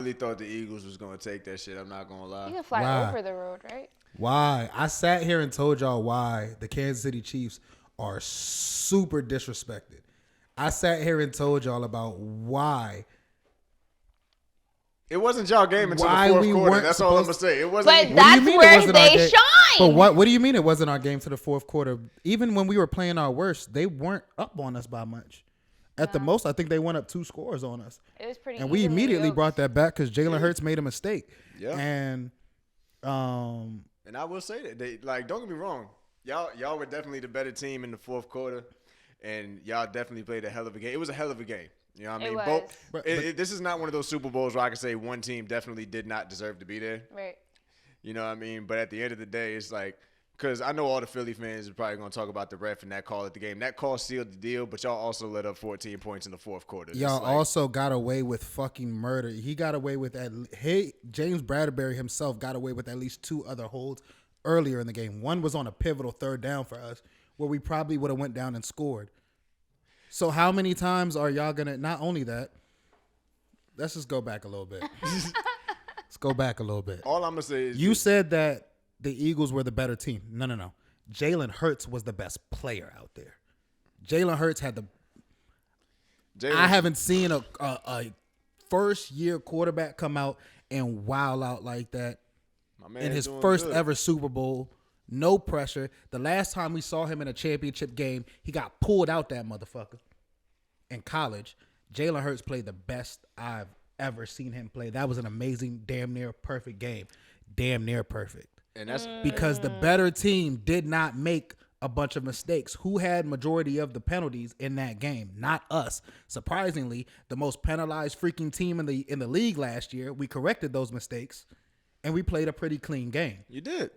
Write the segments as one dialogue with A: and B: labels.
A: really thought the Eagles was going to take that shit. I'm not going to lie.
B: You can fly over the road, right?
C: Why? I sat here and told y'all why the Kansas City Chiefs are super disrespected. I sat here and told y'all about why.
A: It wasn't y'all game until the fourth quarter. That's all I'm going to say. It wasn't.
B: But that's where they shine.
C: But what do you mean it wasn't our game to the fourth quarter? Even when we were playing our worst, they weren't up on us by much. At the most, I think they went up 2 scores on us.
B: It was pretty.
C: And we immediately brought that back because Jalen Hurts made a mistake.
A: Yeah.
C: And
A: I will say that they don't get me wrong. Y'all were definitely the better team in the fourth quarter, and y'all definitely played a hell of a game. It was a hell of a game. You know what I mean?
B: But
A: this is not one of those Super Bowls where I can say one team definitely did not deserve to be there.
B: Right.
A: You know what I mean? But at the end of the day, it's like, because I know all the Philly fans are probably going to talk about the ref and that call at the game. That call sealed the deal, but y'all also let up 14 points in the fourth quarter.
C: Y'all also got away with fucking murder. He got away with James Bradbury himself got away with at least 2 other holds earlier in the game. One was on a pivotal 3rd down for us where we probably would have went down and scored. So how many times are y'all going to, not only that, let's just go back a little bit. Let's go back a little bit.
A: All I'm going to say is
C: you said that the Eagles were the better team. No. Jalen Hurts was the best player out there. Jalen Hurts had I haven't seen a first-year quarterback come out and wow out like that in his first ever Super Bowl. No pressure. The last time we saw him in a championship game, he got pulled out that motherfucker in college. Jalen Hurts played the best I've ever seen him play. That was an amazing, damn near perfect game. Damn near perfect.
A: And that's
C: because the better team did not make a bunch of mistakes. Who had majority of the penalties in that game? Not us. Surprisingly, the most penalized freaking team in the league last year. We corrected those mistakes, and we played a pretty clean game.
A: You did.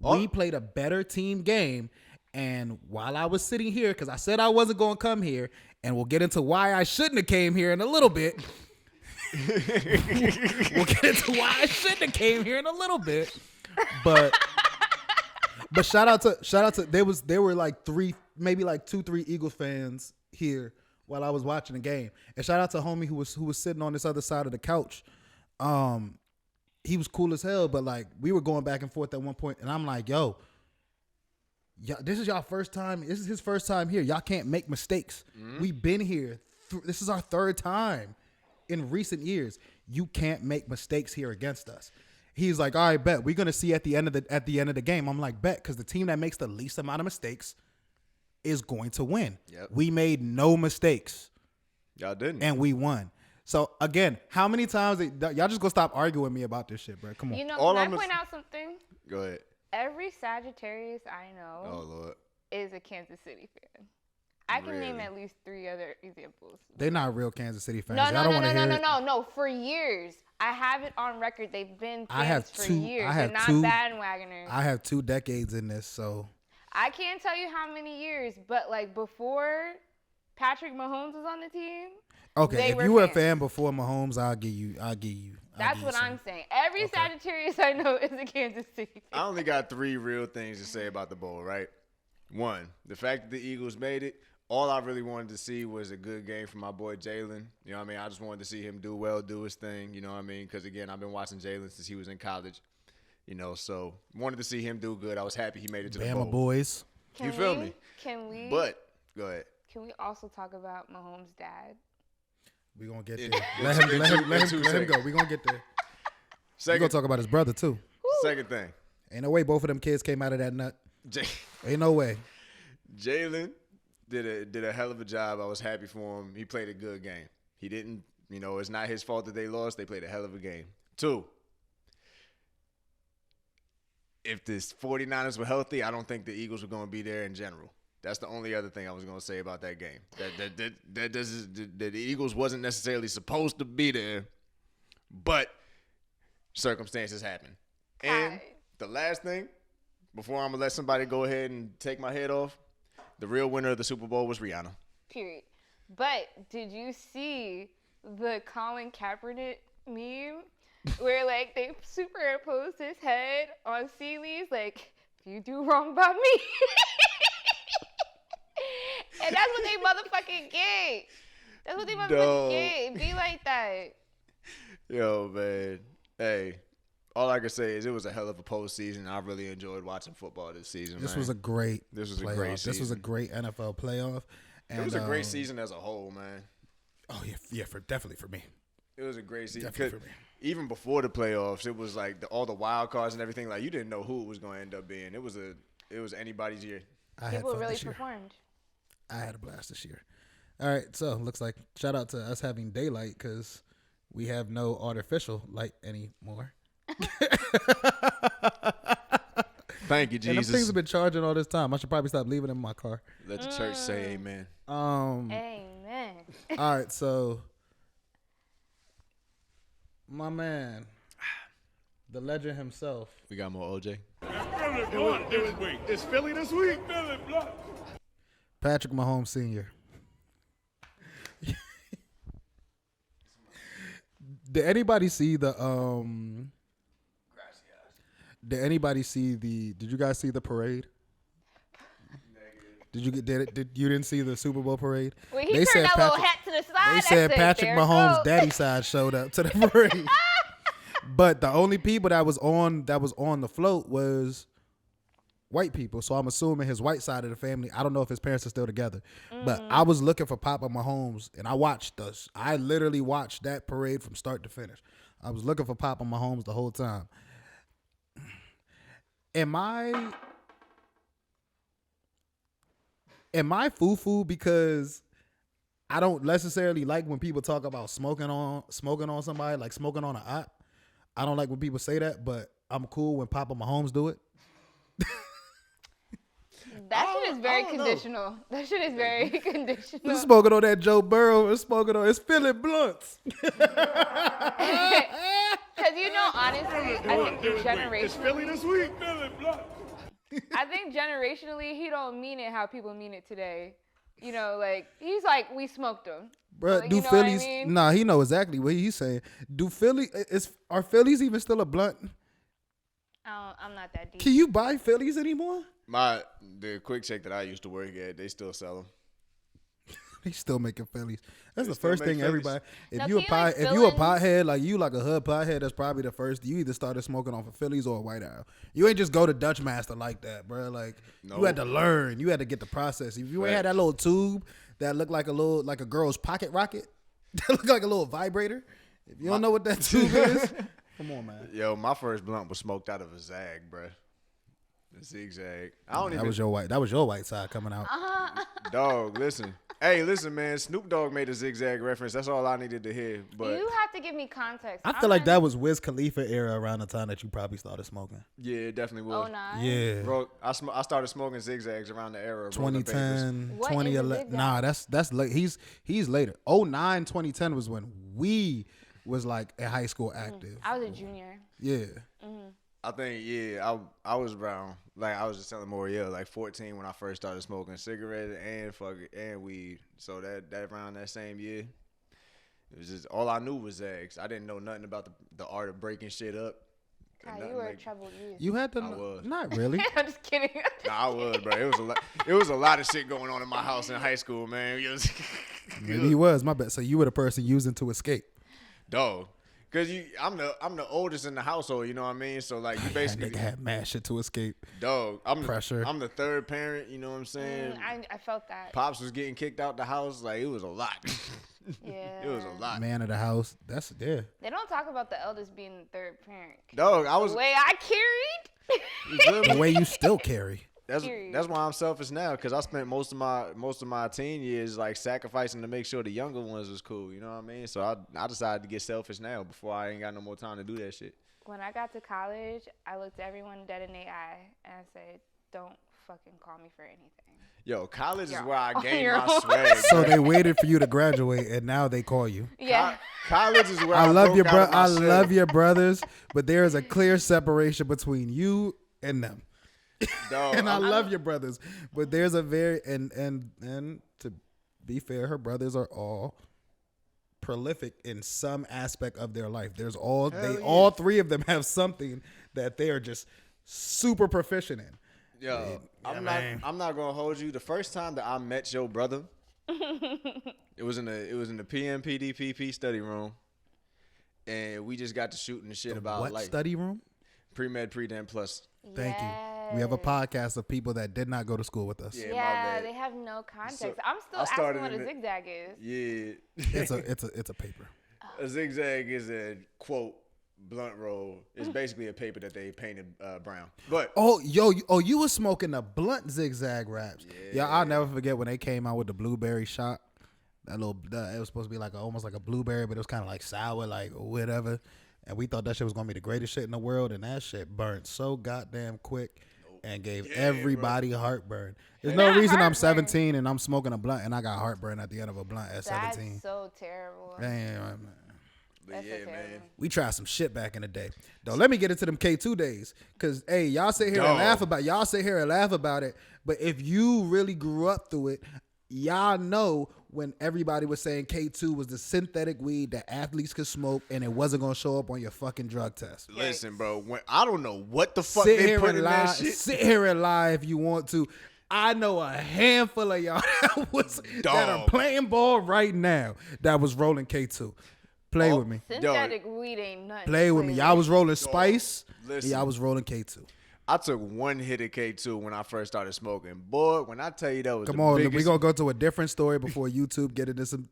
C: We played a better team game, and while I was sitting here, because I said I wasn't going to come here, and we'll get into why I shouldn't have came here in a little bit. We'll get into why I shouldn't have came here in a little bit. But shout out to there were like 3, maybe like 2-3 Eagles fans here while I was watching the game. And shout out to homie who was sitting on this other side of the couch. He was cool as hell, but like we were going back and forth at one point, and I'm like, yo, this is y'all first time. This is his first time here. Y'all can't make mistakes. Mm-hmm. We've been here. This is our 3rd time in recent years. You can't make mistakes here against us. He's like, all right, bet. We're gonna see at the end of the game. I'm like, bet, because the team that makes the least amount of mistakes is going to win.
A: Yep.
C: We made no mistakes.
A: Y'all didn't.
C: And we won. So, again, how many times y'all just gonna stop arguing with me about this shit, bro? Come on.
B: You know, can I point out something?
A: Go ahead.
B: Every Sagittarius I know is a Kansas City fan. I can name at least 3 other examples.
C: They're not real Kansas City fans.
B: No. For years. I have it on record. They've been fans for years. They're not bandwagoners.
C: I have 2 decades in this, so.
B: I can't tell you how many years, but like before Patrick Mahomes was on the team.
C: Okay, if you were a fan before Mahomes, I'll give you.
B: That's what I'm saying. Every Sagittarius I know is a Kansas City fan.
A: I only got 3 real things to say about the bowl, right? 1, the fact that the Eagles made it. All I really wanted to see was a good game from my boy Jalen. You know what I mean? I just wanted to see him do well, do his thing. You know what I mean? Because, again, I've been watching Jalen since he was in college. You know, so wanted to see him do good. I was happy he made it to the bowl.
C: Bama boys.
A: You feel me?
B: Can we?
A: But, go ahead.
B: Can we also talk about Mahomes' dad?
C: We're going to get there. Let him go. We're going to get there. We're going to talk about his brother, too.
A: Second thing.
C: Ain't no way both of them kids came out of that nut. Ain't no way.
A: Jalen did a hell of a job. I was happy for him. He played a good game. He didn't, it's not his fault that they lost. They played a hell of a game. 2, if the 49ers were healthy, I don't think the Eagles were going to be there in general. That's the only other thing I was going to say about that game. That the Eagles wasn't necessarily supposed to be there, but circumstances happen. And the last thing, before I'm going to let somebody go ahead and take my head off, the real winner of the Super Bowl was Rihanna.
B: Period. But did you see the Colin Kaepernick meme where, like, they superimposed his head on Ceely's, like, if you do wrong by me. And that's what they motherfucking gave. That's what they motherfucking gave. Be like that.
A: Yo, man. Hey, all I can say is it was a hell of a postseason. I really enjoyed watching football this season.
C: This
A: man.
C: was a great.
A: This was a
C: playoff.
A: great season.
C: This was a great NFL playoff. And,
A: it was a great season as a whole, man.
C: Oh yeah, definitely for me.
A: It was a great season.
C: Definitely for me.
A: Even before the playoffs, it was like all the wild cards and everything. Like you didn't know who it was going to end up being. It was anybody's year.
B: People really performed.
C: I had a blast this year. All right, so looks like shout out to us having daylight because we have no artificial light anymore.
A: Thank you, Jesus.
C: And them things have been charging all this time. I should probably stop leaving them in my car.
A: Let the church say amen.
B: Amen.
C: All right, so my man, the legend himself.
A: We got more OJ.
D: It's Philly this week.
C: Patrick Mahomes Sr. Did anybody see the Did you guys see the parade? Did you you didn't see the Super Bowl parade?
B: When he turned that little hat to the side,
C: They said Patrick
B: there
C: Mahomes'
B: goes.
C: daddy side showed up to the parade. But the only people that was on the float was white people. So I'm assuming his white side of the family. I don't know if his parents are still together. But I was looking for Papa Mahomes, and I literally watched that parade from start to finish. I was looking for Papa Mahomes the whole time. Am I foo-foo because I don't necessarily like when people talk about smoking on somebody, like smoking on an op. I don't like when people say that, but I'm cool when Papa Mahomes do it.
B: That shit is very conditional. That shit is very conditional.
C: We're smoking on that Joe Burrow. We're smoking on it's Philly blunts.
B: Because honestly, I think generationally,
D: It's Philly this week.
B: I think generationally, he don't mean it how people mean it today. You know, like he's like, we smoked them.
C: Bruh,
B: Like,
C: do
B: you know what I
C: Phillies?
B: mean?
C: Nah, he know exactly what he's saying. Are Phillies even still a blunt?
B: I'm not that deep.
C: Can you buy Phillies anymore?
A: The quick check that I used to work at, they still sell them.
C: They still making Phillies. That's
A: They
C: the
A: still
C: first
A: make
C: thing
A: Phillies.
C: everybody. If
B: Now,
C: you a
B: can you, like,
C: if
B: fill
C: you a
B: in-
C: pothead, like you like a hood pothead, that's probably the first. You either started smoking off a Phillies or a White Owl. You ain't just go to Dutch Master like that, bro. Like you had to learn. You had to get the process. If you ain't had that little tube that looked like a girl's pocket rocket, that looked like a little vibrator. If you don't know what that tube is, come on, man.
A: Yo, my first blunt was smoked out of a Zag, bruh. A zigzag.
C: That was your white side coming out.
A: Dog, listen. Hey, listen, man. Snoop Dogg made a zigzag reference. That's all I needed to hear. But
B: You have to give me context.
C: I feel like that was Wiz Khalifa era around the time that you probably started smoking.
A: yeah, it definitely was.
B: 09.
C: Yeah.
A: Bro, I started smoking zigzags around the era of rolled up papers.
C: 2010,
B: What is a
C: 2011.
B: zigzag?
C: Nah, that's late. He's later. 09, 2010 was when we was like a high school active.
B: I was a junior.
C: Yeah.
A: I think, I was around, like, I was just telling Moriel, like 14 when I first started smoking cigarettes and weed. So that around that same year, it was just, all I knew was Zags. I didn't know nothing about the art of breaking shit up.
B: God,
A: Nothing
B: you were a
A: like-
B: troubled youth.
C: You had to
A: I was.
C: not really.
B: I'm just kidding.
A: Nah, I was, bro. It was a lot of shit going on in my house in high school, man. It was,
C: Maybe he was, my bad. So you were the person using to escape.
A: dog. Cause I'm the oldest in the household, you know what I mean? So like you
C: That
A: basically,
C: nigga had mad shit to escape.
A: dog.
C: Pressure.
A: I'm the third parent, you know what I'm saying?
B: I felt that.
A: Pops was getting kicked out the house, like it was a lot.
B: Yeah.
A: It was a lot.
C: Man of the house. That's
B: They don't talk about the eldest being the third parent.
A: Dog, I was
B: The way I carried.
A: you feel me?
C: the way you still carry.
B: Period.
A: That's why I'm selfish now, because I spent most of my teen years like sacrificing to make sure the younger ones was cool. You know what I mean? So I decided to get selfish now before I ain't got no more time to do that shit.
B: When I got to college, I looked everyone dead in the eye and I said, "Don't fucking call me for anything."
A: Yo, college is
B: You're
A: where I
B: on
A: gained
B: your
A: my
B: own.
A: swag.
C: So
A: bro.
C: they waited for you to graduate, and now they call you.
B: Yeah.
A: College is where
C: I love
A: broke
C: your
A: out of my
C: I
A: shell.
C: love your brothers, but there is a clear separation between you and them.
A: Dog,
C: And I love your brothers, but there's a very and to be fair, her brothers are all prolific in some aspect of their life. There's all all three of them have something that they are just super proficient in.
A: Yo,
C: man.
A: I'm not gonna hold you. The first time that I met your brother, it was in the PMPDPP study room, and we just got to shooting the shit about
C: What
A: like
C: study room?
A: pre-med, pre-den plus.
C: Thank you. We have a podcast of people that did not go to school with us.
A: Yeah, my
B: Yeah,
A: bad.
B: they have no context.
A: So,
B: I'm still
A: I
B: asking
A: started
B: what
A: in
B: a
A: the-
B: zigzag is.
A: Yeah.
C: It's a paper.
A: A zigzag is a quote blunt roll. It's basically a paper that they painted brown. But
C: You was smoking the blunt zigzag wraps. Yeah, I'll never forget when they came out with the blueberry shot. It was supposed to be like almost like a blueberry, but it was kind of like sour, like whatever. And we thought that shit was gonna be the greatest shit in the world, and that shit burnt so goddamn quick and gave everybody heartburn. There's no
B: Not
C: reason I'm
B: heartburn.
C: 17 and I'm smoking a blunt and I got heartburn at the end of a blunt at 17.
B: That's so terrible.
C: Damn.
B: That's so
A: yeah, man.
B: terrible.
C: We tried some shit back in the day. Though let me get into them K2 days. Cause hey, y'all sit here and laugh about it. But if you really grew up through it, y'all know when everybody was saying K2 was the synthetic weed that athletes could smoke and it wasn't gonna show up on your fucking drug test.
A: listen, bro, when I don't know what the fuck
C: Sit
A: they
C: here
A: put
C: and
A: in
C: lie.
A: that shit.
C: Sit here and lie if you want to. I know a handful of y'all that are
A: Dog.
C: playing ball right now that was rolling K2. Play with me.
B: Synthetic weed ain't nothing.
C: Play with me. Y'all was rolling Spice.
A: listen.
C: Y'all was rolling K2.
A: I took one hit of K2 when I first started smoking. Boy, when I tell you that was
C: Come
A: the
C: on,
A: biggest.
C: we're gonna go to a different story before YouTube get into some.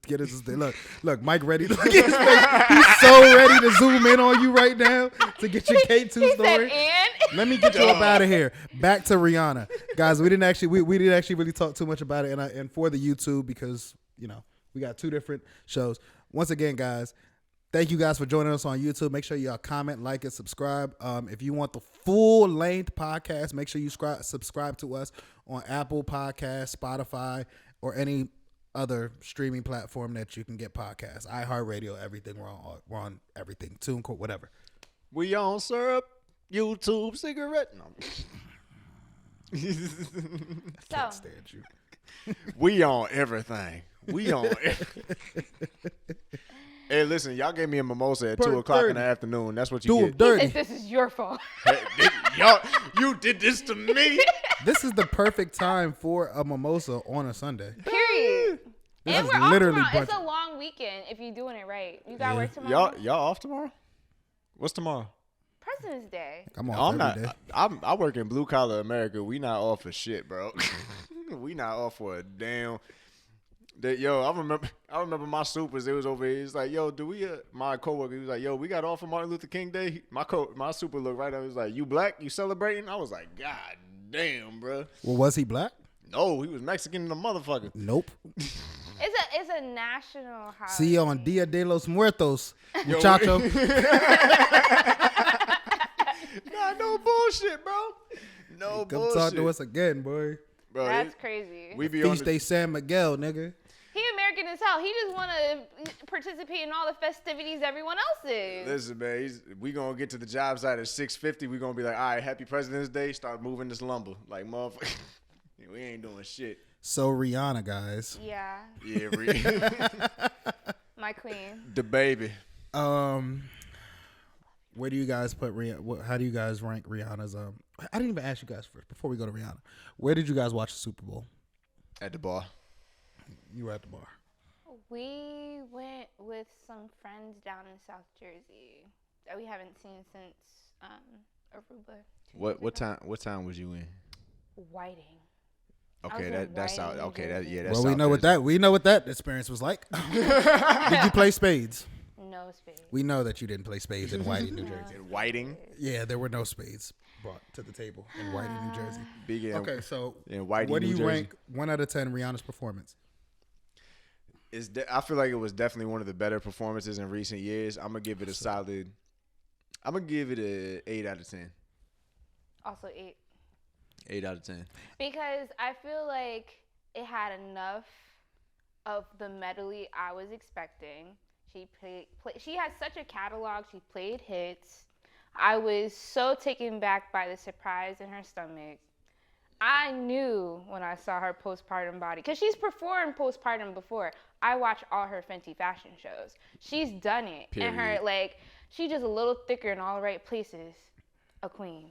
C: Look, Mike ready. Look at his face. He's so ready to zoom in on you right now to get your K2
B: He
C: story.
B: said, and
C: Let me get you up out of here. Back to Rihanna, guys. We didn't actually really talk too much about it, and for the YouTube because we got two different shows. Once again, guys. Thank you guys for joining us on YouTube. Make sure y'all comment, like, and subscribe. If you want the full-length podcast, make sure you subscribe to us on Apple Podcasts, Spotify, or any other streaming platform that you can get podcasts. iHeartRadio, everything. We're on everything. TuneCore, whatever.
A: We on syrup, YouTube cigarette. No.
B: so
C: Stand you.
A: We on everything. We on everything. Hey, listen, y'all gave me a mimosa at 2 o'clock in the afternoon. That's what you
C: Do them
A: get.
C: dirty.
B: this is your fault.
A: Y'all, you did this to me.
C: This is the perfect time for a mimosa on a Sunday.
B: Period.
C: This
B: And
C: is
B: we're off
C: literally
B: tomorrow. It's
C: bunch-
B: a long weekend if you're doing it right. You got work tomorrow.
A: Y'all off tomorrow? What's tomorrow?
B: President's Day.
C: I'm
A: I'm
C: off
A: not.
C: every day.
A: I work in blue collar America. We not off for shit, bro. We not off for a damn. I remember my supers. It was over here. He's like, yo, do we? My coworker. He was like, yo, we got off for Martin Luther King Day. My super looked right at me. He was like, you black? You celebrating? I was like, God damn, bro.
C: Well, was he black?
A: No, he was Mexican and a motherfucker.
C: Nope.
B: It's a national holiday.
C: See you on Dia de los Muertos,
A: Yo,
C: muchacho.
A: Nah, no bullshit, bro. No
C: Come
A: bullshit.
C: talk to us again, boy.
A: Bro,
B: That's crazy.
A: We be on
C: Feast Day San Miguel, nigga.
B: He American as hell. He just want to participate in all the festivities everyone else is.
A: Listen, man, we gonna get to the job site at 6:50. We gonna be like, all right, happy President's Day. Start moving this lumber, like motherfucker. We ain't doing shit.
C: So Rihanna, guys.
B: Yeah,
A: Yeah,
B: my queen.
A: the baby.
C: Where do you guys put Rihanna? How do you guys rank Rihanna's? I didn't even ask you guys first before we go to Rihanna. Where did you guys watch the Super Bowl?
A: At the bar.
C: You were at the bar.
B: We went with some friends down in South Jersey that we haven't seen since Aruba.
A: What time was you in?
B: Whiting.
A: Okay,
B: was in
A: that's out.
B: Whiting,
A: Okay,
B: New
A: that's
B: Jersey.
A: that's.
C: Well,
A: South
C: we know what that experience was like. Did you play spades?
B: No space.
C: We know that you didn't play spades in Whiting, New Jersey.
A: In Whiting.
C: Yeah, there were no spades brought to the table in Whiting, New Jersey.
A: Big in,
C: Okay, so
A: in Whiting,
C: what do
A: New
C: you
A: Jersey.
C: rank 1 out of 10 Rihanna's performance?
A: I feel like it was definitely one of the better performances in recent years. I'm gonna give it a solid. I'm gonna give it a 8 out of 10.
B: Also 8.
A: 8 out of 10.
B: Because I feel like it had enough of the medley I was expecting. She had such a catalog. She played hits. I was so taken back by the surprise in her stomach. I knew when I saw her postpartum body, because she's performed postpartum before. I watch all her Fenty fashion shows. She's done it. And her, she's just a little thicker in all the right places. A queen.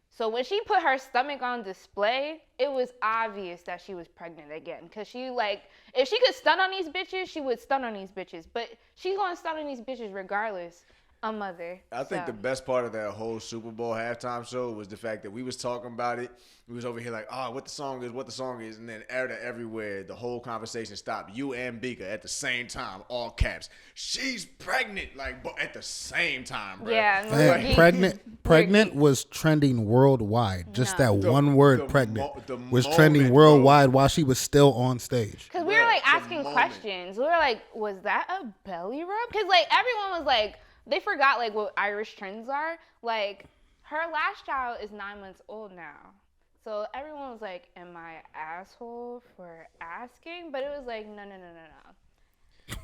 B: So when she put her stomach on display, it was obvious that she was pregnant again. Because if she could stun on these bitches, she would stun on these bitches. But she's going to stun on these bitches regardless a mother.
A: I think the best part of that whole Super Bowl halftime show was the fact that we was talking about it. We was over here like, what the song is, and then everywhere, the whole conversation stopped. You and Bika at the same time, all caps. She's pregnant, like, at the same time, bro.
B: Yeah,
C: pregnant was trending worldwide. Just that one word, pregnant, was trending
A: moment,
C: worldwide while she was still on stage.
B: Because we were like asking questions. We were like, was that a belly rub? Because like everyone was like, they forgot like what Irish trends are. Like her last child is 9 months old now. So everyone was like, am I an asshole for asking? But it was like, no.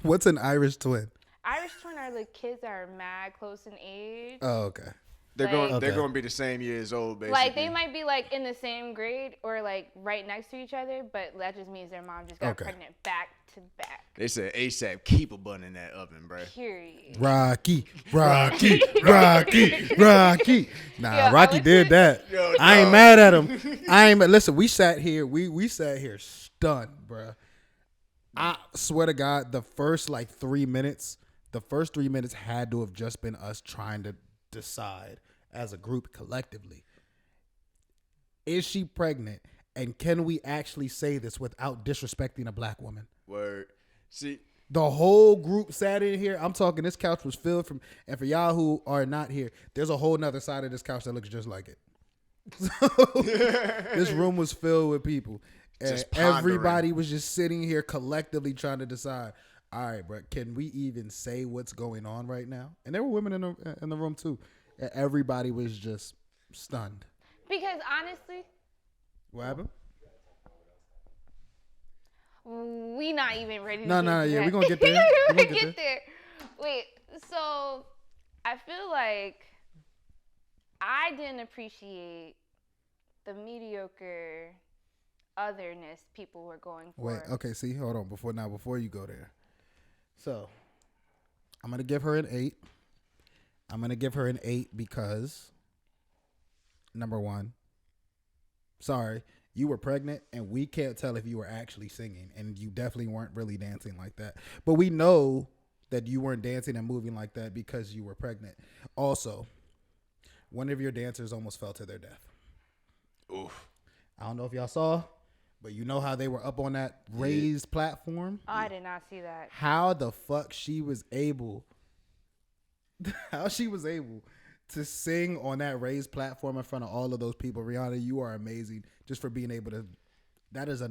C: What's an Irish twin?
B: Irish twin are the kids that are mad close in age.
C: Oh, okay.
A: They're going to be the same years old, basically.
B: Like they might be like in the same grade or like right next to each other, but that just means their mom just got pregnant back to back.
A: They said ASAP, keep a bun in that oven, bro.
B: Period.
C: Rocky. Nah, Rocky did that.
A: Yo,
C: I ain't mad at him. Listen, we sat here stunned, bruh. I swear to God, the first 3 minutes had to have just been us trying to decide as a group collectively. Is she pregnant? And can we actually say this without disrespecting a black woman?
A: Word. See,
C: the whole group sat in here. I'm talking, this couch was filled from, and for y'all who are not here, there's a whole nother side of this couch that looks just like it. So this room was filled with people. And everybody was just sitting here collectively trying to decide, all right, bro, can we even say what's going on right now? And there were women in the room too. And everybody was just stunned.
B: Because honestly,
C: what happened?
B: We not even ready to
C: No, we're going to get there.
B: We're going to get there. Wait, so I feel like I didn't appreciate the mediocre otherness people were going for.
C: Wait, okay, see, hold on. Before you go there. So, I'm going to give her an 8. I'm going to give her an 8 because, number one, sorry, you were pregnant, and we can't tell if you were actually singing, and you definitely weren't really dancing like that. But we know that you weren't dancing and moving like that because you were pregnant. Also, one of your dancers almost fell to their death.
A: Oof.
C: I don't know if y'all saw, but you know how they were up on that raised platform?
B: Oh, I did not see that.
C: How the fuck she was able to sing on that raised platform in front of all of those people. Rihanna, you are amazing just for being able to. That is a.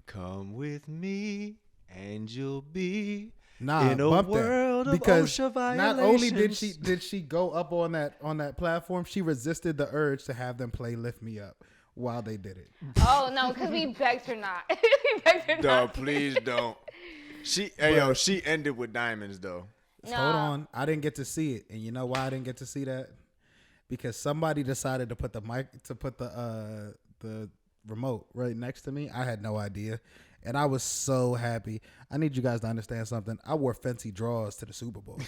A: Come with me and you'll be in a
C: bump
A: world
C: that.
A: of
C: Because
A: OSHA violations.
C: not only did she go up on that platform, she resisted the urge to have them play "Lift Me Up" while they did it.
B: Oh no, because we begged her not. We begged her
A: No,
B: not.
A: please don't. She ended with diamonds though.
B: No.
C: Hold on, I didn't get to see it, and you know why I didn't get to see that? Because somebody decided to put the remote right next to me. I had no idea, and I was so happy. I need you guys to understand something. I wore fancy drawers to the Super Bowl.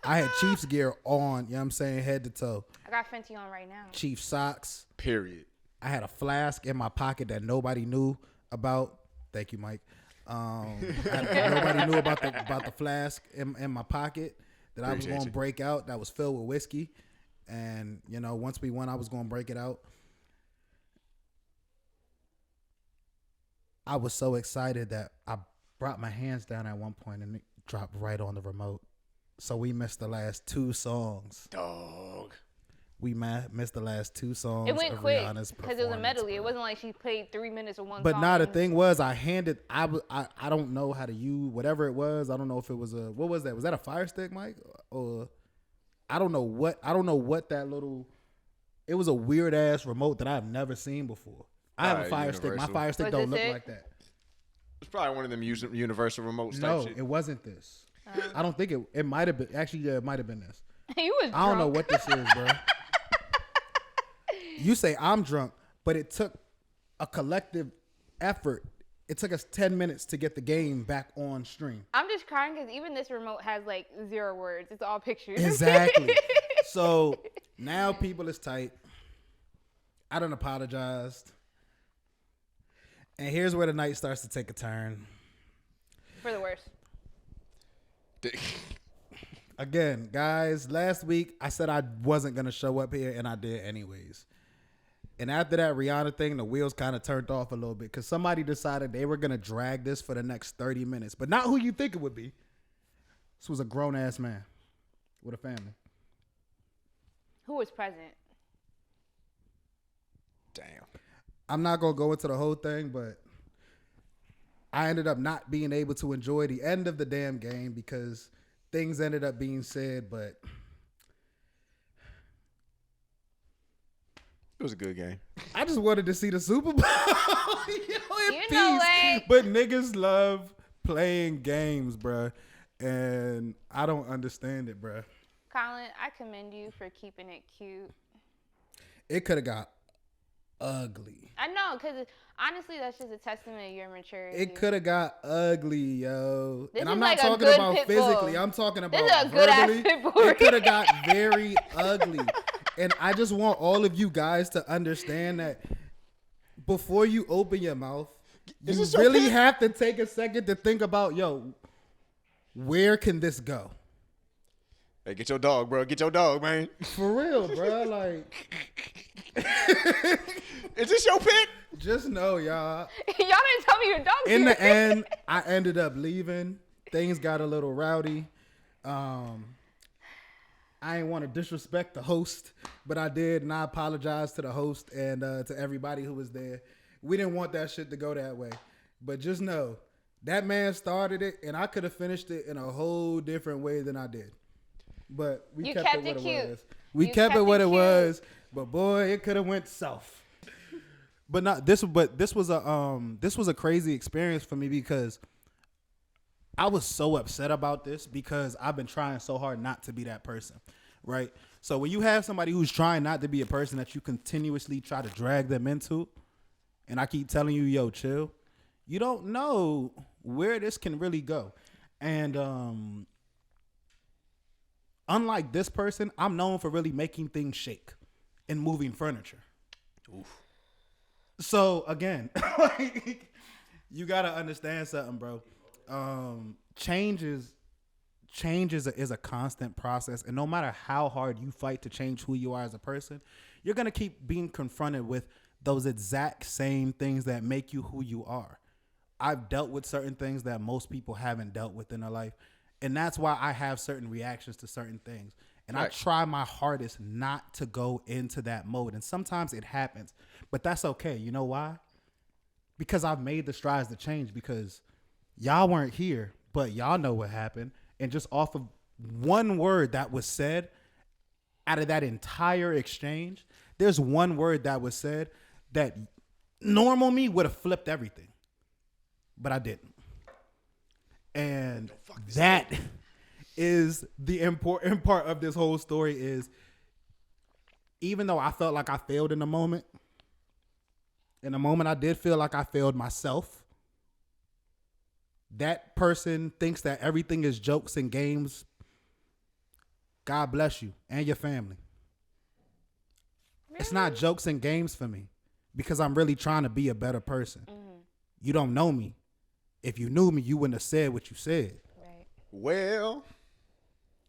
C: I had Chiefs gear on. You know what I'm saying, head to toe.
B: I got Fenty on right now.
C: Chiefs socks.
A: Period.
C: I had a flask in my pocket that nobody knew about. Thank you, Mike. Nobody knew about the flask in my pocket that I was going to break out. That was filled with whiskey, and once we won, I was going to break it out. I was so excited that I brought my hands down at one point and it dropped right on the remote. So we missed the last 2 songs.
A: Dog.
C: We missed the last 2 songs.
B: It went quick
C: because
B: because it was a medley. It wasn't like she played 3 minutes of one
C: but
B: song.
C: now the thing was, I don't know how to use whatever it was. I don't know if it was what was that? Was that a Fire Stick, Mike? Or I don't know what that little. It was a weird ass remote that I've never seen before. I have a Fire Stick. My Fire Stick don't look like that.
A: It's probably one of them universal remotes.
C: No,
A: type shit.
C: it wasn't this. I don't think it might have been. Actually, yeah, it might have been this.
B: You was
C: I don't know
B: drunk.
C: what this is, bro. You say I'm drunk, but it took a collective effort. It took us 10 minutes to get the game back on stream.
B: I'm just crying because even this remote has like 0 words. It's all pictures.
C: Exactly. So now people is tight. I done apologized. And here's where the night starts to take a turn.
B: For the worst.
C: Again, guys, last week I said I wasn't going to show up here, and I did anyways. And after that Rihanna thing, the wheels kind of turned off a little bit because somebody decided they were going to drag this for the next 30 minutes. But not who you think it would be. This was a grown-ass man with a family.
B: Who was present?
A: Damn.
C: I'm not going to go into the whole thing, but I ended up not being able to enjoy the end of the damn game because things ended up being said, but
A: It was a good game.
C: I just wanted to see the Super Bowl.
B: You know what?
C: But niggas love playing games, bruh. And I don't understand it, bruh.
B: Colin, I commend you for keeping it cute.
C: It could have got ugly.
B: I know, because honestly, that's just a testament of your maturity.
C: It could have got ugly, yo.
B: This
C: And
B: is
C: I'm
B: like
C: not
B: a
C: talking
B: good
C: about
B: pit bull.
C: physically. I'm talking about
B: This is a good ass
C: verbally.
B: pit bull.
C: It could have got very ugly. And I just want all of you guys to understand that before you open your mouth,
A: Is
C: you
A: this your
C: really
A: pit?
C: have to take a second to think about, yo, where can this go?
A: Hey, get your dog, bro. Get your dog, man.
C: For real, bro. Like,
A: Is this your pick?
C: just know, y'all.
B: Y'all didn't tell me your dog.
C: In the end, I ended up leaving. Things got a little rowdy. I didn't want to disrespect the host, but I did, and I apologize to the host and to everybody who was there. We didn't want that shit to go that way. But just know, that man started it, and I could have finished it in a whole different way than I did. But we
B: You
C: kept
B: kept
C: it what
B: it
C: it
B: cute.
C: was. We
B: You
C: kept it
B: kept
C: what
B: it
C: it
B: cute.
C: was. But boy, it could have went south. But not this. But this was a crazy experience for me because I was so upset about this because I've been trying so hard not to be that person, right? So when you have somebody who's trying not to be a person that you continuously try to drag them into, and I keep telling you, yo, chill, you don't know where this can really go. And unlike this person, I'm known for really making things shake and moving furniture.
A: Oof.
C: So again, like, you gotta understand something, bro. Change is a constant process, and no matter how hard you fight to change who you are as a person, you're gonna keep being confronted with those exact same things that make you who you are. I've dealt with certain things that most people haven't dealt with in their life, and that's why I have certain reactions to certain things. And I
A: Right.
C: try my hardest not to go into that mode. And sometimes it happens, but that's okay. You know why? Because I've made the strides to change, because y'all weren't here, but y'all know what happened. And just off of one word that was said out of that entire exchange, there's one word that was said that normal me would have flipped everything, but I didn't. And that is the important part of this whole story is, even though I felt like I failed in the moment I did feel like I failed myself. That person thinks that everything is jokes and games. God bless you and your family. It's not jokes and games for me because I'm really trying to be a better person.
B: Mm-hmm.
C: You don't know me. If you knew me, you wouldn't have said what you said.
B: Right.
A: Well,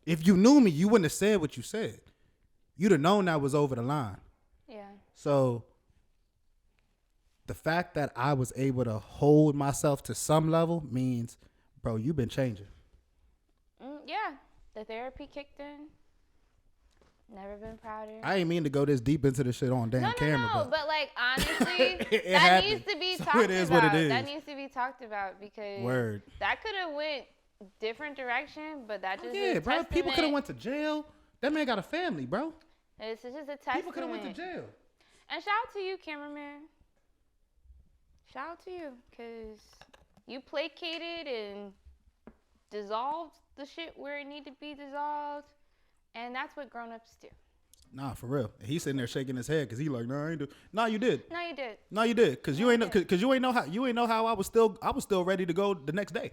C: If you knew me, you wouldn't have said what you said. You'd have known that was over the line.
B: Yeah.
C: So the fact that I was able to hold myself to some level means, bro, you've been changing.
B: Yeah. The therapy kicked in. Never been prouder.
C: I ain't mean to go this deep into this shit on damn camera,
B: No, but like honestly,
C: It
B: that
C: happened.
B: needs to be
C: So
B: talked
C: it is
B: about.
C: what it is.
B: That needs to be talked about because
C: Word.
B: that could have went different direction, but that just
C: yeah,
B: is a
C: bro. People could have
B: testament-
C: went to jail. That man got a family, bro.
B: This is just a testament.
C: People could have went to jail.
B: And shout out to you, cameraman. Shout out to you, cause you placated and dissolved the shit where it needed to be dissolved, and that's what grown-ups do.
C: Nah, for real. He's sitting there shaking his head because he like, nah, I ain't do. Nah, you did.
B: No, you did.
C: No, you did. Cause you
B: No, I
C: ain't know.
B: did.
C: Cause you ain't know how I was still ready to go the next day.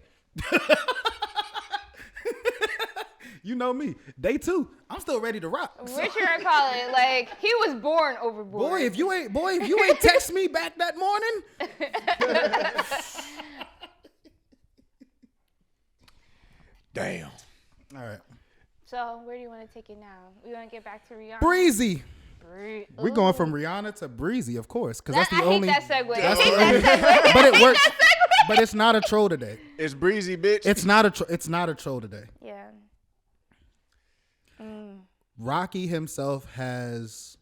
C: You know me. Day 2, I'm still ready to rock. So-
B: What you gonna call it? Like he was born overboard.
C: boy, if you ain't text me back that morning.
A: damn.
C: All right.
B: So where do you want to take it now? We want to get back to Rihanna.
C: Breezy. We're going from
B: Ooh.
C: Rihanna to Breezy, of course, because that's the
B: I
C: only.
B: hate that segue.
C: That's
B: I
C: the
B: hate
C: only.
B: that segue.
C: But it works. But it's not a troll today.
A: It's breezy, bitch.
C: It's not a. It's not a troll today.
B: Yeah.
C: Rocky himself has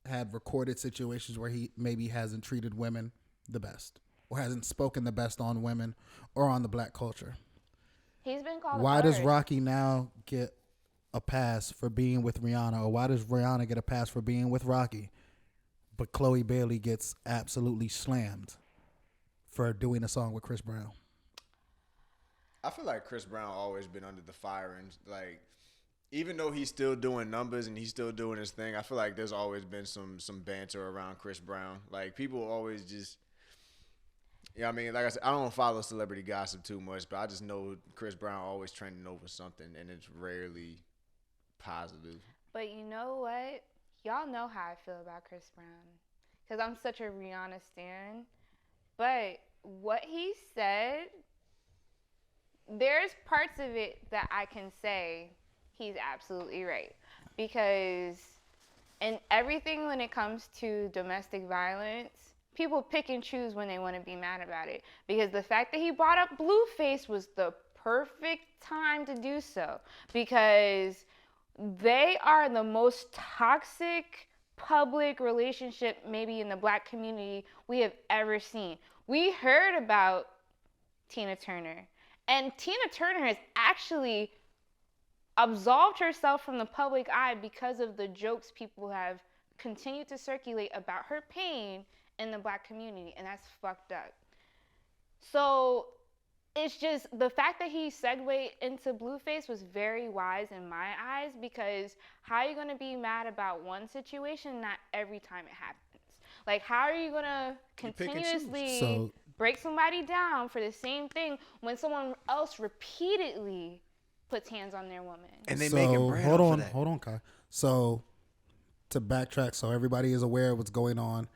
C: had recorded situations where he maybe hasn't treated women the best, or hasn't spoken the best on women or on the black culture.
B: He's been called.
C: Why does Rocky now get a pass for being with Rihanna, or why does Rihanna get a pass for being with Rocky, but Chloe Bailey gets absolutely slammed for doing a song with Chris Brown?
A: I feel like Chris Brown always been under the fire, and like, even though he's still doing numbers and he's still doing his thing, I feel like there's always been some banter around Chris Brown. Like, people always just, you know what I mean? Like I said, I don't follow celebrity gossip too much, but I just know Chris Brown always trending over something, and it's rarely positive.
B: But you know what? Y'all know how I feel about Chris Brown, because I'm such a Rihanna stan. But what he said, there's parts of it that I can say he's absolutely right. Because in everything when it comes to domestic violence, people pick and choose when they want to be mad about it. Because the fact that he brought up Blueface was the perfect time to do so. Because they are the most toxic public relationship maybe in the black community we have ever seen. We heard about Tina Turner, and Tina Turner has actually absolved herself from the public eye because of the jokes people have continued to circulate about her pain in the black community, and that's fucked up. So it's just the fact that he segued into Blueface was very wise in my eyes, because how are you going to be mad about one situation not every time it happens? Like, how are you going to continuously break somebody down for the same thing when someone else repeatedly puts hands on their woman?
A: And they making bread
C: hold
A: off
C: on,
A: of that.
C: hold on, Kai. So to backtrack, so everybody is aware of what's going on.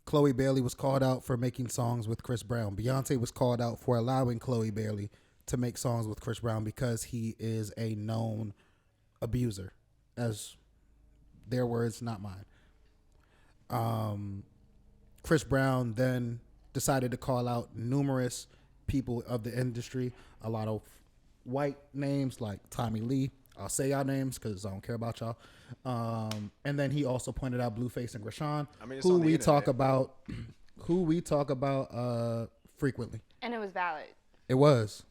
C: Chloe Bailey was called out for making songs with Chris Brown. Beyonce was called out for allowing Chloe Bailey to make songs with Chris Brown because he is a known abuser, as their words, not mine. Chris Brown then decided to call out numerous people of the industry, a lot of white names like Tommy Lee. I'll say y'all names because I don't care about y'all. And then he also pointed out Blueface and Rashawn, who we talk about frequently.
B: And it was valid.
C: It was.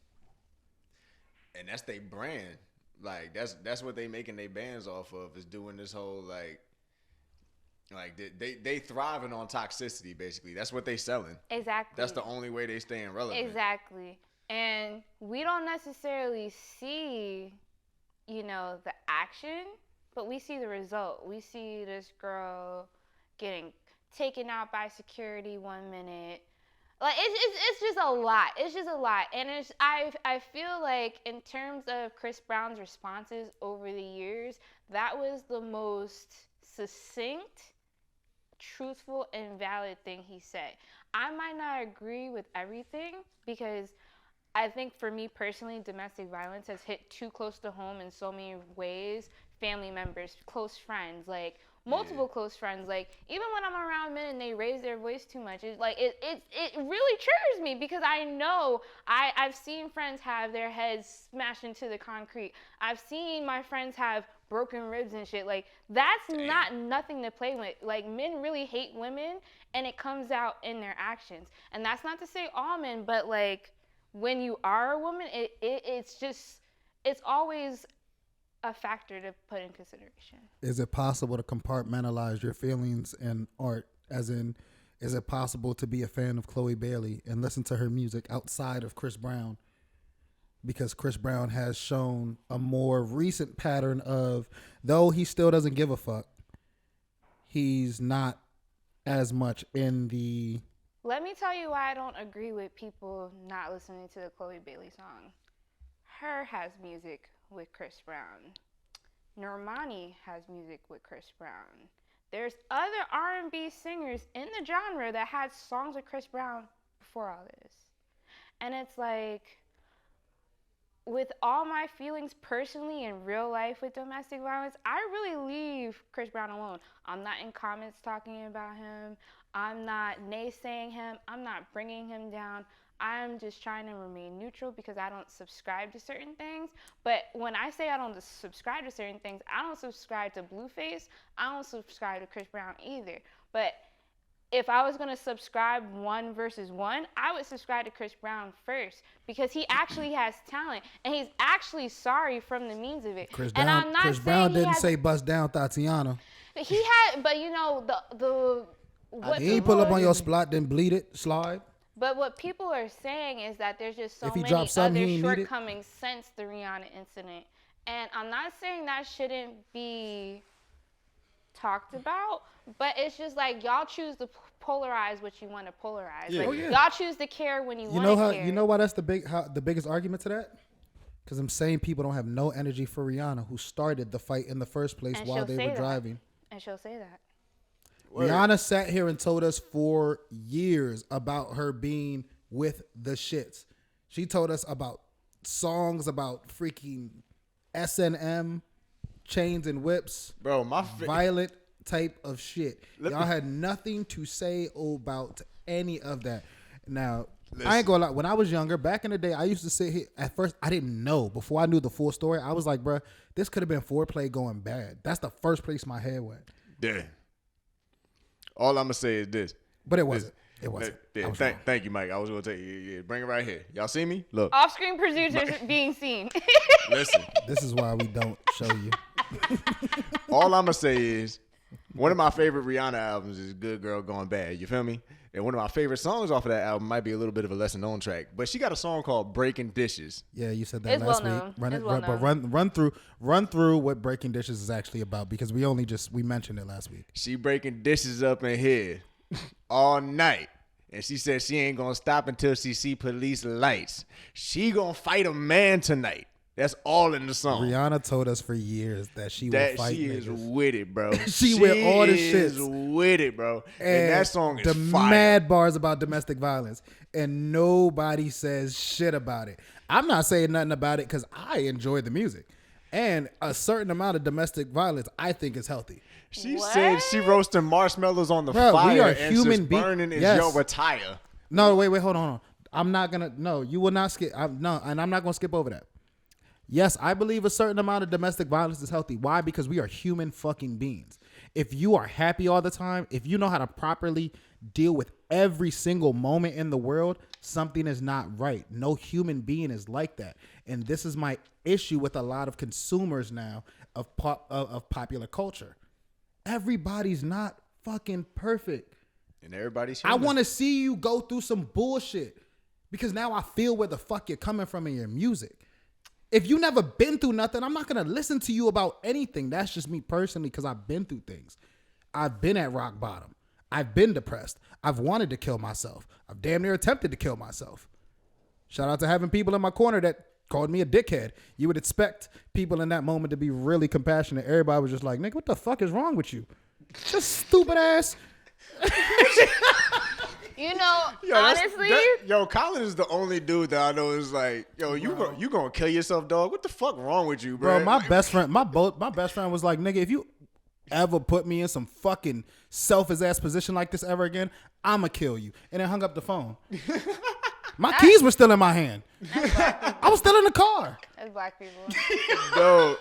A: And that's their brand. Like, that's what they making their bands off of, is doing this whole like they thriving on toxicity, basically. That's what they selling.
B: Exactly.
A: That's the only way they staying relevant.
B: Exactly. And we don't necessarily see, the action, but we see the result. We see this girl getting taken out by security 1 minute. Like, it's just a lot. It's just a lot. And I feel like in terms of Chris Brown's responses over the years, that was the most succinct, truthful, and valid thing he said. I might not agree with everything, because I think for me personally, domestic violence has hit too close to home in so many ways. Family members, close friends, like multiple close friends. Like, even when I'm around men and they raise their voice too much, it really triggers me, because I know I've seen friends have their heads smashed into the concrete. I've seen my friends have broken ribs and shit. Like, that's not nothing to play with. Like, men really hate women, and it comes out in their actions. And that's not to say all men, but like, when you are a woman, it's always a factor to put in consideration.
C: Is it possible to compartmentalize your feelings in art? As in, is it possible to be a fan of Chloe Bailey and listen to her music outside of Chris Brown? Because Chris Brown has shown a more recent pattern of, though he still doesn't give a fuck, he's not as much in the...
B: Let me tell you why I don't agree with people not listening to the Chloe Bailey song. Her has music with Chris Brown. Normani has music with Chris Brown. There's other R&B singers in the genre that had songs with Chris Brown before all this. And it's like, with all my feelings personally in real life with domestic violence, I really leave Chris Brown alone. I'm not in comments talking about him. I'm not naysaying him. I'm not bringing him down. I'm just trying to remain neutral because I don't subscribe to certain things. But when I say I don't subscribe to certain things, I don't subscribe to Blueface. I don't subscribe to Chris Brown either. But if I was going to subscribe one versus one, I would subscribe to Chris Brown first because he actually has talent and he's actually sorry from the means of it.
C: Chris
B: and I'm not
C: Chris Brown didn't say bust down Tatiana.
B: He had, but you know, what
C: He ain't pull up on your spot, then bleed it, slide.
B: But what people are saying is that there's just so many other shortcomings since the Rihanna incident. And I'm not saying that shouldn't be talked about, but it's just like y'all choose to polarize what you want to polarize.
A: Yeah.
B: Like, y'all choose to care when you want to care.
C: You know why that's the biggest argument to that? Because them same people don't have no energy for Rihanna, who started the fight in the first place while they were driving.
B: And she'll say that.
C: Rihanna sat here and told us for years about her being with the shits. She told us about songs about freaking S&M, chains and whips,
A: bro.
C: Violent type of shit. Y'all had nothing to say about any of that. Now, I ain't gonna lie. When I was younger, back in the day, I used to sit here. At first, I didn't know. Before I knew the full story, I was like, bruh, this could have been foreplay going bad. That's the first place my head went.
A: Yeah. All I'm gonna say is this.
C: But it wasn't. It wasn't.
A: Yeah, thank you, Mike. I was gonna tell you. Yeah, bring it right here. Y'all see me? Look.
B: Off-screen producers being seen.
A: Listen.
C: This is why we don't show you.
A: All I'm gonna say is, one of my favorite Rihanna albums is "Good Girl Going Bad." You feel me? And one of my favorite songs off of that album might be a little bit of a lesser known track, but she got a song called "Breaking Dishes."
C: Yeah, you said that last week. Run through what Breaking Dishes is actually about, because we mentioned it last week.
A: She breaking dishes up in here all night, and she said she ain't gonna stop until she see police lights. She gonna fight a man tonight. That's all in the song.
C: Rihanna told us for years that she will fight
A: she
C: niggas.
A: is with it, bro.
C: she with all the shit.
A: She is with it, bro. And that song is
C: the
A: fire.
C: Mad bars about domestic violence, and nobody says shit about it. I'm not saying nothing about it because I enjoy the music, and a certain amount of domestic violence I think is healthy.
A: She said she roasting marshmallows on the fire.
C: We are
A: and
C: human beings.
A: burning is
C: Yes.
A: your retire.
C: No, wait, hold on. I'm not gonna. No, you will not skip. And I'm not gonna skip over that. Yes, I believe a certain amount of domestic violence is healthy. Why? Because we are human fucking beings. If you are happy all the time, if you know how to properly deal with every single moment in the world, something is not right. No human being is like that. And this is my issue with a lot of consumers now of popular culture. Everybody's not fucking perfect.
A: And everybody's human.
C: I want to see you go through some bullshit, because now I feel where the fuck you're coming from in your music. If you never been through nothing, I'm not going to listen to you about anything. That's just me personally, because I've been through things. I've been at rock bottom. I've been depressed. I've wanted to kill myself. I've damn near attempted to kill myself. Shout out to having people in my corner that called me a dickhead. You would expect people in that moment to be really compassionate. Everybody was just like, nigga, what the fuck is wrong with you? Just stupid ass.
B: You know, honestly,
A: Colin is the only dude that I know is like, you gonna kill yourself, dog? What the fuck wrong with you, bro?
C: Bro, my best friend was like, nigga, if you ever put me in some fucking selfish ass position like this ever again, I'ma kill you. And then hung up the phone. My keys were still in my hand. I was still in the car.
B: That's black people.
A: Yo,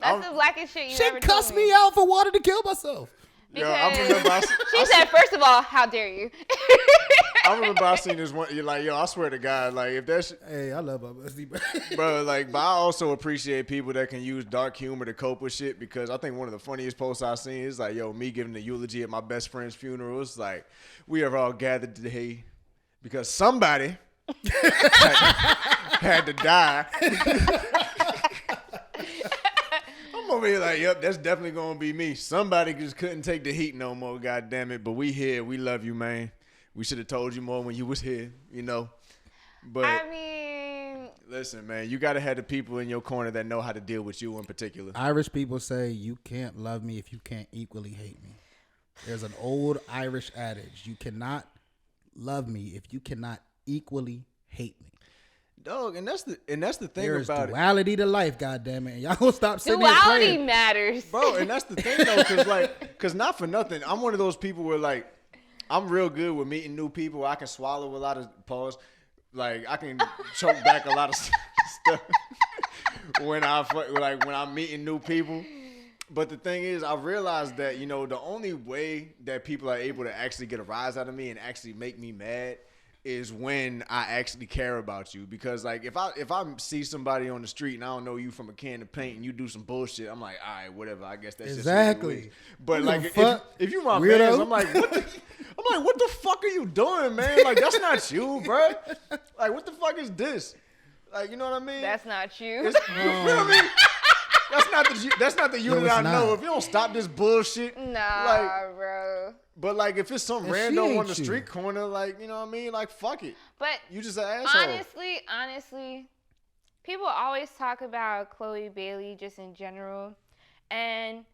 B: That's the blackest shit you ever told me.
C: She cussed me out for wanting to kill myself.
B: Because she said, first of all, how dare you?
A: I remember I seen this one. You're like, I swear to God, like if that's
C: hey, I love her,
A: bro. Like, but I also appreciate people that can use dark humor to cope with shit, because I think one of the funniest posts I've seen is like, me giving the eulogy at my best friend's funeral. It's like, we are all gathered today because somebody had to die. I'm over here like, yep, that's definitely gonna be me. Somebody just couldn't take the heat no more, god damn it. But we here, we love you, man. We should have told you more when you was here, But
B: I mean,
A: listen, man, you gotta have the people in your corner that know how to deal with you in particular.
C: Irish people say you can't love me if you can't equally hate me. There's an old Irish adage: you cannot love me if you cannot equally hate me.
A: Dog, and that's the thing
C: There's
A: about
C: duality to life, goddammit. And y'all gonna stop sitting here
B: Duality
C: playing.
B: matters.
A: Bro, and that's the thing though, cause not for nothing, I'm one of those people where like I'm real good with meeting new people. I can swallow a lot of pause, like I can choke back a lot of stuff when I'm meeting new people. But the thing is, I realized that the only way that people are able to actually get a rise out of me and actually make me mad is when I actually care about you. Because like if I see somebody on the street and I don't know you from a can of paint and you do some bullshit, I'm like, all right, whatever. I guess that's
C: Exactly.
A: just what it is. But like if you my
C: Weirdo.
A: fans, I'm like, what the fuck are you doing, man? Like that's not you, bro. Like what the fuck is this? Like you know what I mean?
B: That's not you.
A: You feel me? That's not the you
C: No,
A: that I
C: it's
A: know.
C: not.
A: If you don't stop this bullshit,
B: Nah, bro.
A: But like if it's some
C: And she
A: random on
C: ain't
A: the
C: you.
A: street corner, like you know what I mean, like fuck it.
B: But
A: You just an asshole.
B: honestly, people always talk about Chloe Bailey just in general, and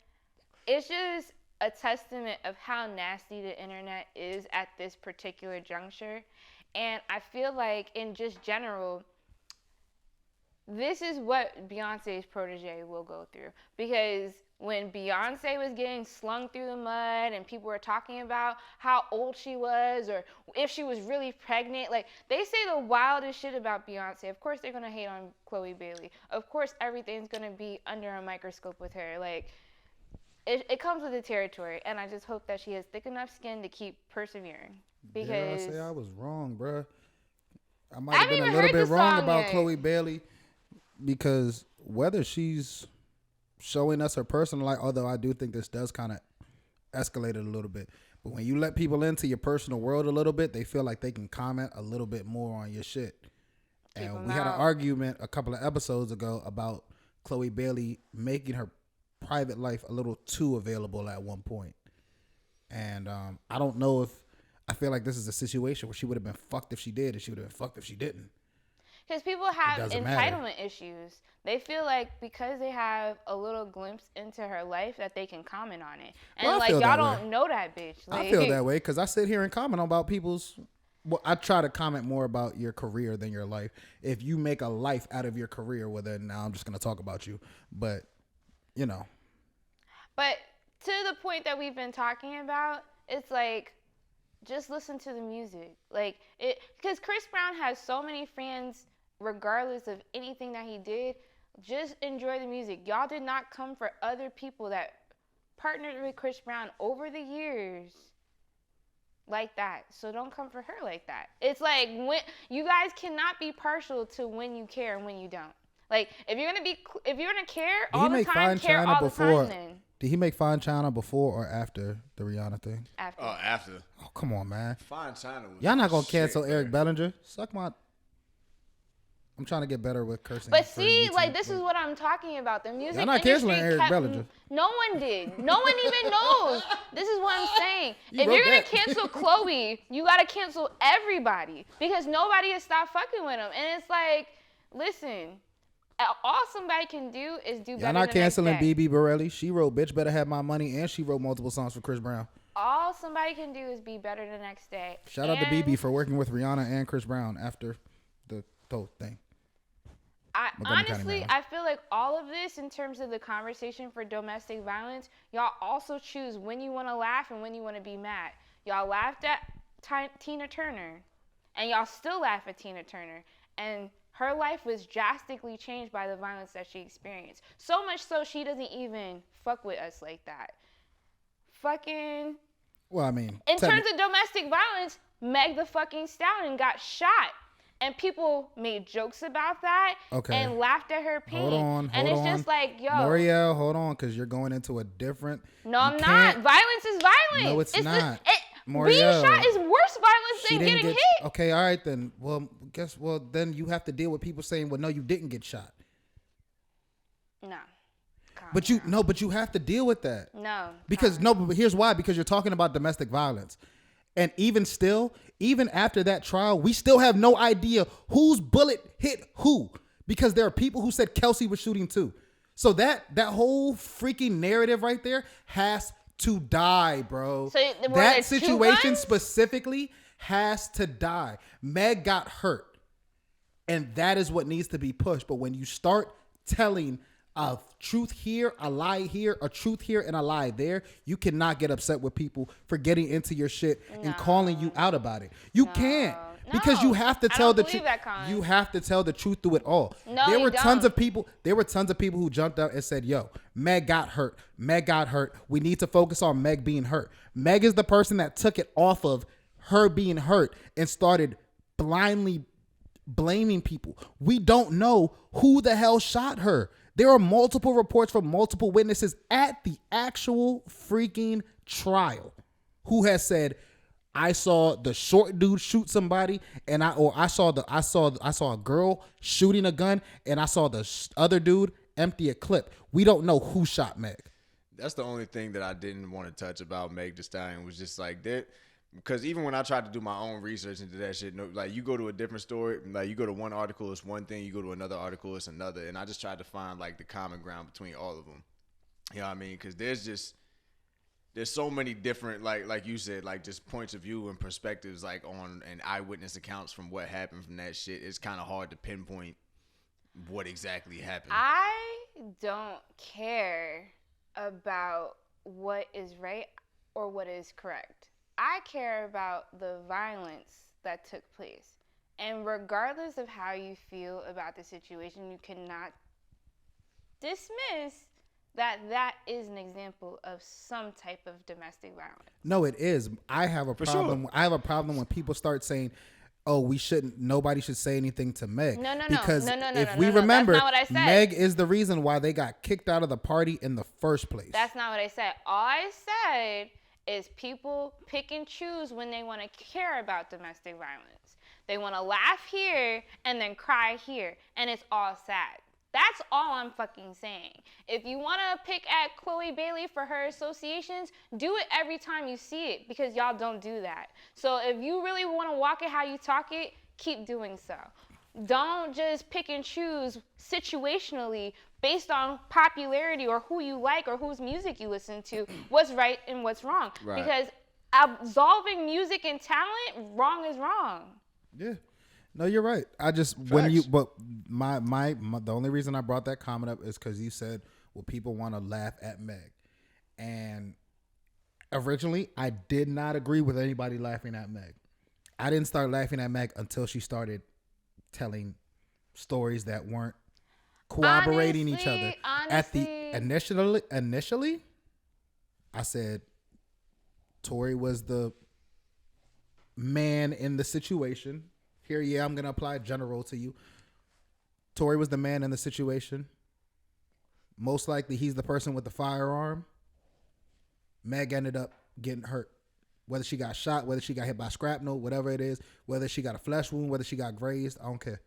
B: it's just a testament of how nasty the internet is at this particular juncture. And I feel like in just general, this is what Beyonce's protege will go through. Because when Beyonce was getting slung through the mud and people were talking about how old she was or if she was really pregnant, like they say the wildest shit about Beyonce. Of course they're going to hate on Chloe Bailey. Of course everything's going to be under a microscope with her. Like it comes with the territory, and I just hope that she has thick enough skin to keep persevering. Because
C: Dare I say I was wrong, bruh. I might have
B: haven't
C: been a
B: even
C: little
B: heard
C: bit
B: the
C: wrong
B: song
C: about
B: yet.
C: Chloe Bailey because whether she's showing us her personal life, although I do think this does kind of escalate it a little bit. But when you let people into your personal world a little bit, they feel like they can comment a little bit more on your shit.
B: Keep 'em
C: And we had an
B: out.
C: argument a couple of episodes ago about Chloe Bailey making her private life a little too available at one point. And I don't know if I feel like this is a situation where she would have been fucked if she did and she would have been fucked if she didn't.
B: Because people have
C: doesn't
B: entitlement
C: matter.
B: issues. They feel like because they have a little glimpse into her life that they can comment on it. And
C: Well, I
B: like
C: feel
B: y'all
C: that way.
B: don't know that bitch.
C: I feel that way because I sit here and comment about people's. Well, I try to comment more about your career than your life. If you make a life out of your career, well, then now I'm just gonna talk about you. But
B: But to the point that we've been talking about, it's like just listen to the music. Like it because Chris Brown has so many fans regardless of anything that he did. Just enjoy the music. Y'all did not come for other people that partnered with Chris Brown over the years like that. So don't come for her like that. It's like when you guys cannot be partial to when you care and when you don't. Like if you're gonna care all the time, care all the time then.
C: Did he make Fine China before or after the Rihanna thing?
B: After.
A: Oh, after
C: Oh, come on, man.
A: Fine China was
C: Y'all not gonna
A: shit,
C: cancel
A: man.
C: Eric Bellinger? Suck my. I'm trying to get better with cursing.
B: But
C: for
B: see,
C: YouTube,
B: like this
C: but-
B: is what I'm talking about. The music
C: Y'all not
B: industry
C: canceling Eric
B: kept,
C: Bellinger.
B: No one did. No one even knows. This is what I'm saying.
C: You
B: If
C: wrote
B: you're gonna
C: that.
B: cancel Chloe, you gotta cancel everybody because nobody has stopped fucking with him. And it's like, listen, all somebody can do is do better.
C: Y'all not
B: the next
C: canceling
B: day.
C: BB Borelli. She wrote "Bitch Better Have My Money" and she wrote multiple songs for Chris Brown.
B: All somebody can do is be better the next day.
C: Shout out to
B: And
C: BB for working with Rihanna and Chris Brown after the whole thing. Montgomery County,
B: Honestly,
C: Maryland.
B: I feel like all of this in terms of the conversation for domestic violence, y'all also choose when you want to laugh and when you want to be mad. Y'all laughed at Tina Turner, and y'all still laugh at Tina Turner. And her life was drastically changed by the violence that she experienced. So much so she doesn't even fuck with us like that. Fucking...
C: Well, I mean,
B: In terms of domestic violence, Meg the fucking Stallion got shot. And people made jokes about that and laughed at her pain.
C: hold on.
B: And it's just like, yo.
C: Moriel, hold on, because you're going into a different.
B: No, I'm not. Violence is violence.
C: No, it's not.
B: Being
C: Moriel,
B: shot is worse violence
C: She
B: than
C: didn't
B: getting
C: get.
B: hit.
C: Okay, all right then. Well, then you have to deal with people saying, "Well, no, you didn't get shot."
B: No.
C: But you have to deal with that.
B: No.
C: Because but here's why. Because you're talking about domestic violence. And even after that trial, we still have no idea whose bullet hit who. Because there are people who said Kelsey was shooting too. So that whole freaking narrative right there has to die, bro.
B: So were there
C: that
B: two
C: situation
B: guns?
C: specifically has to die. Meg got hurt. And that is what needs to be pushed. But when you start telling a truth here, a lie here, a truth here, and a lie there, you cannot get upset with people for getting into your shit and calling you out about it. You can't. Because you have to tell the truth. You have to tell the truth through it all.
B: No,
C: there were tons of people who jumped out and said, yo, Meg got hurt. Meg got hurt. We need to focus on Meg being hurt. Meg is the person that took it off of her being hurt and started blindly blaming people. We don't know who the hell shot her. There are multiple reports from multiple witnesses at the actual freaking trial who has said, I saw the short dude shoot somebody, and I saw a girl shooting a gun, and I saw the other dude empty a clip. We don't know who shot Meg.
A: That's the only thing that I didn't want to touch about Meg Thee Stallion was just like that. Because even when I tried to do my own research into that shit, like you go to a different story, like you go to one article, it's one thing. You go to another article, it's another. And I just tried to find like the common ground between all of them. You know what I mean? Because there's so many different, like you said, like just points of view and perspectives, like on and eyewitness accounts from what happened from that shit. It's kind of hard to pinpoint what exactly happened.
B: I don't care about what is right or what is correct. I care about the violence that took place. And regardless of how you feel about the situation, you cannot dismiss that is an example of some type of domestic violence.
C: No, it is. I have a problem. Sure. I have a problem when people start saying, "Oh, nobody should say anything to Meg."
B: No.
C: Because if we remember, Meg is the reason why they got kicked out of the party in the first place.
B: That's not what I said. All I said is people pick and choose when they want to care about domestic violence. They want to laugh here and then cry here, and it's all sad. That's all I'm fucking saying. If you want to pick at Chloe Bailey for her associations, do it every time you see it, because y'all don't do that. So if you really want to walk it how you talk it, keep doing so. Don't just pick and choose situationally based on popularity or who you like or whose music you listen to, what's right and what's wrong. Right. Because absolving music and talent, wrong is wrong.
C: Yeah. No, you're right. I just Facts. The only reason I brought that comment up is because you said, well, people want to laugh at Meg. And originally, I did not agree with anybody laughing at Meg. I didn't start laughing at Meg until she started telling stories that weren't corroborating each other.
B: Honestly,
C: initially, I said Tory was the man in the situation. Here, I'm going to apply general to you. Tory was the man in the situation. Most likely, he's the person with the firearm. Meg ended up getting hurt. Whether she got shot, whether she got hit by shrapnel, whatever it is, whether she got a flesh wound, whether she got grazed, I don't care.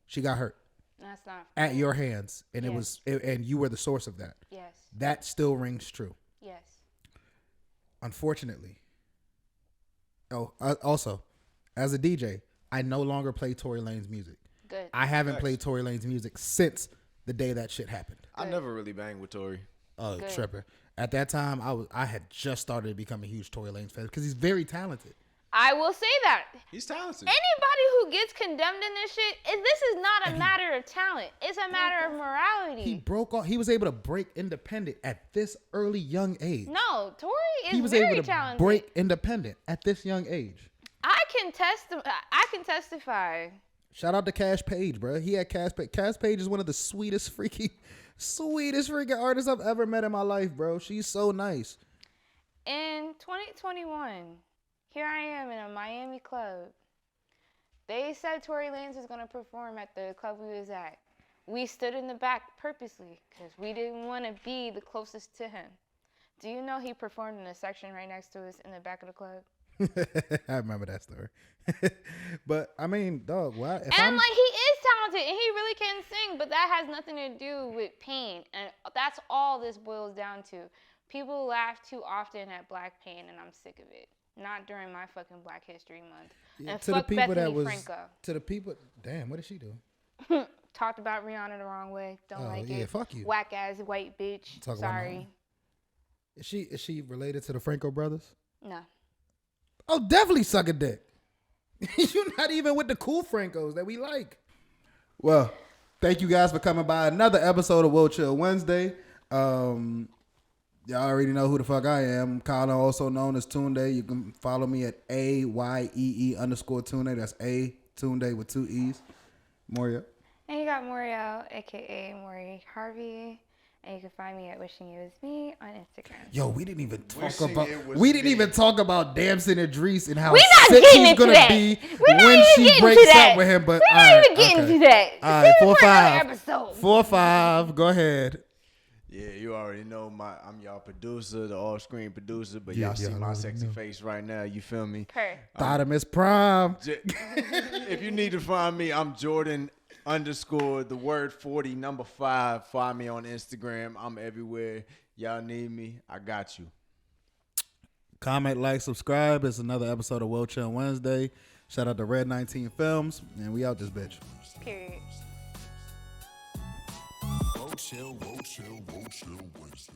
C: She got hurt.
B: That's not
C: at your hands, and yes. And you were the source of that.
B: Yes.
C: That still rings true.
B: Yes.
C: Unfortunately. Also, as a DJ, I no longer play Tory Lanez music.
B: Good.
C: I haven't played Tory Lanez music since the day that shit happened.
A: I never really banged with Tory.
C: Oh, tripper. At that time, I had just started to become a huge Tory Lanez fan because he's very talented.
B: I will say that.
A: He's talented.
B: Anybody who gets condemned in this shit, this is not a matter of talent. It's a matter of morality.
C: He broke off. He was able to break independent at this early young age.
B: No, Tory is very talented.
C: He was able to break independent at this young age.
B: I can testify.
C: Shout out to Cash Page, bro. He had Cash Page. Cash Page is one of the sweetest freaking artists I've ever met in my life, bro. She's so nice.
B: In 2021, here I am in a Miami club. They said Tory Lanez is going to perform at the club we was at. We stood in the back purposely because we didn't want to be the closest to him. Do you know he performed in a section right next to us in the back of the club?
C: I remember that story. But I mean, dog, why?
B: He is talented and he really can sing, but that has nothing to do with pain. And that's all this boils down to. People laugh too often at black pain, and I'm sick of it. Not during my fucking Black History Month.
C: Yeah,
B: and
C: to
B: fuck
C: the people
B: Bethany
C: that was
B: Franco.
C: To the people, damn, what did she do?
B: Talked about Rihanna the wrong way. Don't like it.
C: Fuck you.
B: Whack ass white bitch. Sorry.
C: Is she related to the Franco brothers?
B: No.
C: Oh, definitely suck a dick. You're not even with the cool Francos that we like. Well, thank you guys for coming by another episode of Woah Chill Wednesday. Y'all already know who the fuck I am. Colin, also known as Tunde. You can follow me at AYEE_Tunde. That's A Tunde with 2 E's. Moria.
B: And you got Moriel, aka Maury Harvey. And you can find me at Wishing It Was Me on Instagram.
C: Yo, we didn't even talk
A: Wishing
C: about
A: It Was
C: we didn't
A: Me.
C: even talk about Damson Idris and how
B: We're not
C: sick
B: getting
C: he's
B: into
C: gonna
B: that.
C: be
B: We're not
C: when
B: even
C: she
B: getting
C: breaks
B: to that.
C: up with him. But
B: We're not even getting to that.
C: All right,
B: Save it for another
C: 4-5.
B: episode.
C: 4-5. Go ahead.
A: Yeah, you already know I'm y'all producer, the off-screen producer, but
C: Yeah,
A: y'all see
C: y'all
A: my
C: already
A: sexy
C: know.
A: face right now. You feel me?
B: Per.
C: Thottimus Prime.
A: If you need to find me, I'm Jordan_40 Find me on Instagram. I'm everywhere. Y'all need me, I got you.
C: Comment, like, subscribe. It's another episode of Woah Chill Wednesday. Shout out to Red 19 Films, and we out this bitch.
B: Period.
D: Woah Chill Wednesday.